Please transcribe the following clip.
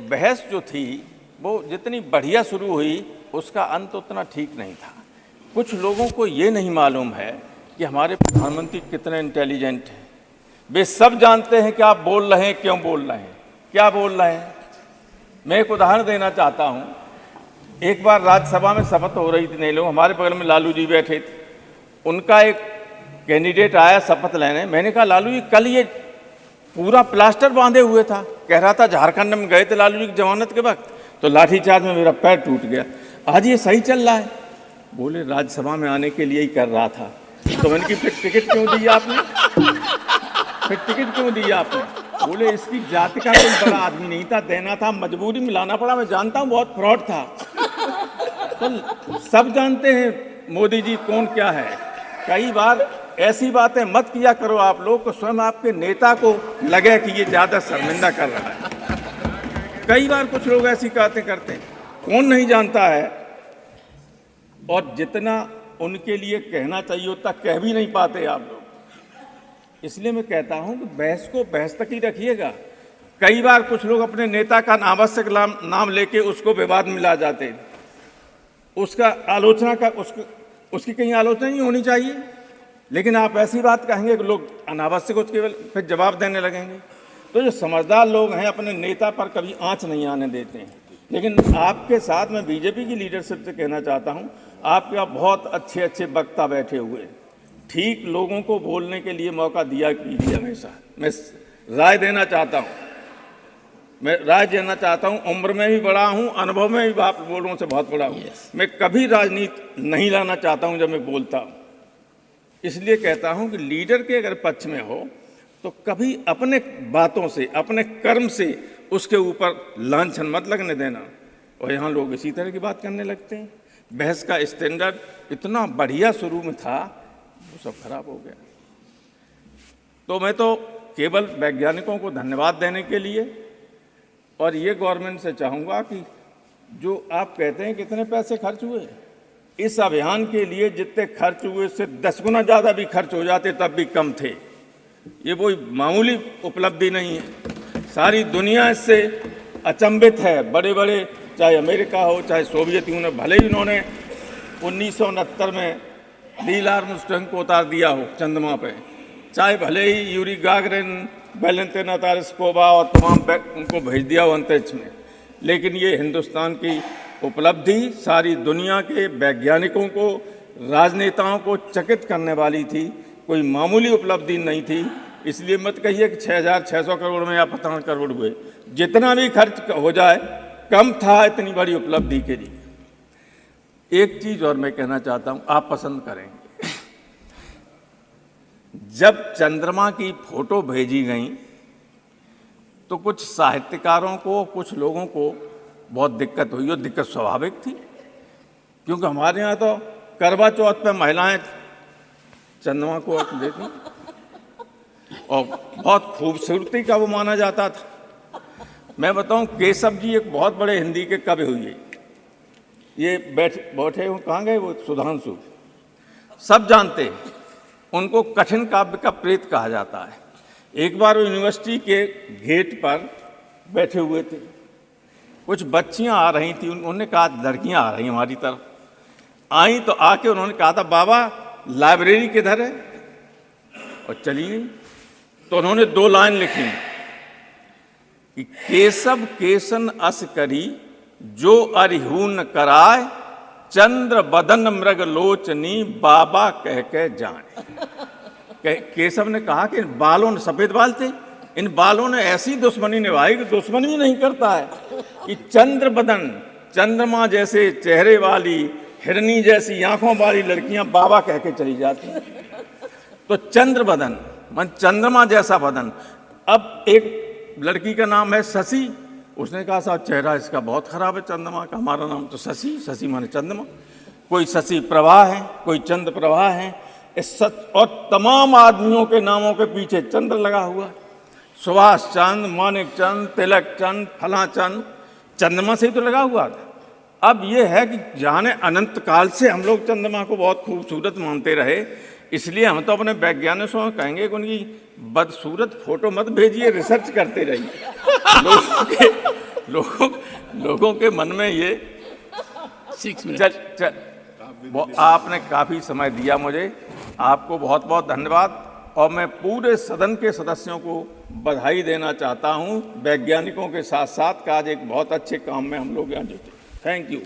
बहस जो थी वो जितनी बढ़िया शुरू हुई उसका अंत उतना ठीक नहीं था। कुछ लोगों को ये नहीं मालूम है कि हमारे प्रधानमंत्री कितने इंटेलिजेंट हैं। वे सब जानते हैं कि आप बोल रहे हैं, क्यों बोल रहे हैं, क्या बोल रहे हैं। मैं एक उदाहरण देना चाहता हूं। एक बार राज्यसभा में शपथ हो रही थी, नहीं लोग, हमारे बगल में लालू जी बैठे थे। उनका एक कैंडिडेट आया शपथ लेने। मैंने कहा, लालू जी कल ये पूरा प्लास्टर बांधे हुए था, कह रहा था झारखंड में गए थे लालू जी की जमानत के वक्त, तो लाठीचार्ज में मेरा पैर टूट गया। आज ये सही चल रहा है। बोले राज्यसभा में आने के लिए ही कर रहा था। तो मैंने की फिर टिकट क्यों दी आपने, फिर टिकट क्यों दी आपने? बोले इसकी जाति का कोई बड़ा आदमी नहीं था, देना था, मजबूरी में लाना पड़ा। मैं जानता हूं बहुत फ्रॉड था। तो सब जानते हैं मोदी जी कौन क्या है। कई बार ऐसी बातें मत किया करो आप लोग को, स्वयं आपके नेता को लगे कि ये ज्यादा शर्मिंदा कर रहा है। कई बार कुछ लोग ऐसी बातें करते हैं, कौन नहीं जानता है, और जितना उनके लिए कहना चाहिए उतना कह भी नहीं पाते आप लोग। इसलिए मैं कहता हूं कि बहस को बहस तक ही रखिएगा। कई बार कुछ लोग अपने नेता का अनावश्यक नाम लेके उसको विवाद में ला जाते हैं। उसका आलोचना का उसकी कहीं आलोचना नहीं होनी चाहिए, लेकिन आप ऐसी बात कहेंगे कि लोग अनावश्यक उसके फिर जवाब देने लगेंगे। तो जो समझदार लोग हैं अपने नेता पर कभी आंच नहीं आने देते हैं। लेकिन आपके साथ मैं बीजेपी की लीडरशिप से कहना चाहता हूं, आपके यहाँ बहुत अच्छे अच्छे वक्ता बैठे हुए हैं। ठीक लोगों को बोलने के लिए मौका दिया कीजिए हमेशा। मैं राय देना चाहता हूं, उम्र में भी बड़ा हूं, अनुभव में भी आप लोगों से बहुत बड़ा हूं। मैं कभी राजनीति नहीं लाना चाहता हूं जब मैं बोलता हूं। इसलिए कहता हूं कि लीडर के अगर पक्ष में हो तो कभी अपने बातों से, अपने कर्म से उसके ऊपर लांछन मत लगने देना। और यहाँ लोग इसी तरह की बात करने लगते हैं। बहस का स्टैंडर्ड इतना बढ़िया शुरू में था, वो सब खराब हो गया। तो मैं तो केवल वैज्ञानिकों को धन्यवाद देने के लिए और ये गवर्नमेंट से चाहूँगा कि जो आप कहते हैं कितने पैसे खर्च हुए, इस अभियान के लिए जितने खर्च हुए उससे 10 गुना ज़्यादा भी खर्च हो जाते तब भी कम थे। ये कोई मामूली उपलब्धि नहीं है। सारी दुनिया इससे अचंभित है। बड़े बड़े, चाहे अमेरिका हो चाहे सोवियत यूनियन, भले ही उन्होंने 1969 में नील आर्मस्ट्रांग को उतार दिया हो चंद्रमा पे, चाहे भले ही यूरी गागरिन, वैलेंटिना तारस्कोवा और तमाम उनको भेज दिया हो अंतरिक्ष में, लेकिन ये हिंदुस्तान की उपलब्धि सारी दुनिया के वैज्ञानिकों को, राजनेताओं को चकित करने वाली थी। कोई मामूली उपलब्धि नहीं थी। इसलिए मत कहिए कि 6,600 करोड़ में या 15 करोड़ हुए। जितना भी खर्च हो जाए कम था इतनी बड़ी उपलब्धि के लिए। एक चीज और मैं कहना चाहता हूं, आप पसंद करेंगे, जब चंद्रमा की फोटो भेजी गई तो कुछ साहित्यकारों को, कुछ लोगों को बहुत दिक्कत हुई। और दिक्कत स्वाभाविक थी, क्योंकि हमारे यहाँ तो करवा चौथ पे महिलाएं चंद्रमा को देखी और बहुत खूबसूरती का वो माना जाता था। मैं बताऊं, केशव जी एक बहुत बड़े हिंदी के कवि हुए, ये बैठे हुए, कहाँ गए वो, सुधांशु, सब जानते हैं उनको। कठिन काव्य का प्रेत कहा जाता है। एक बार वो यूनिवर्सिटी के गेट पर बैठे हुए थे, कुछ बच्चियां आ रही थी, उन्होंने कहा लड़कियां आ रही हमारी तरफ। आई तो आके उन्होंने कहा था, बाबा लाइब्रेरी किधर है, और चली गई। तो उन्होंने 2 लाइन लिखी कि केशव केसन अस करी जो अरिहून कराय, चंद्र बदन मृग लोचनी बाबा कह के जाए। केशव ने कहा कि बालों ने, सफेद बाल थे, इन बालों ने ऐसी दुश्मनी निभाई कि दुश्मन भी नहीं करता है कि चंद्र बदन, चंद्रमा जैसे चेहरे वाली, हिरनी जैसी आंखों वाली लड़कियां बाबा कह के चली जाती। तो चंद्र बदन मन चंद्रमा जैसा बदन। अब एक लड़की का नाम है शशि, उसने कहा साहब चेहरा इसका बहुत खराब है चंद्रमा का, हमारा नाम तो शशि, शशि माने चंद्रमा। कोई शशि प्रभा है, कोई चंद्र प्रभा है। और तमाम आदमियों के नामों के पीछे चंद्र लगा हुआ। सुभाष चंद, मानिक चंद, तिलक चंद, फला चंद, चंद्रमा से ही तो लगा हुआ था। अब ये है कि जाने अनंत काल से हम लोग चंद्रमा को बहुत खूबसूरत मानते रहे, इसलिए हम तो अपने वैज्ञानिकों को कहेंगे कि उनकी बदसूरत फोटो मत भेजिए, रिसर्च करते रहिए। लोगों के मन में ये 6 मिनट। आपने काफ़ी समय दिया मुझे, आपको बहुत बहुत धन्यवाद। और मैं पूरे सदन के सदस्यों को बधाई देना चाहता हूं, वैज्ञानिकों के साथ साथ आज एक बहुत अच्छे काम में हम लोग यहाँ जुटे। Thank you.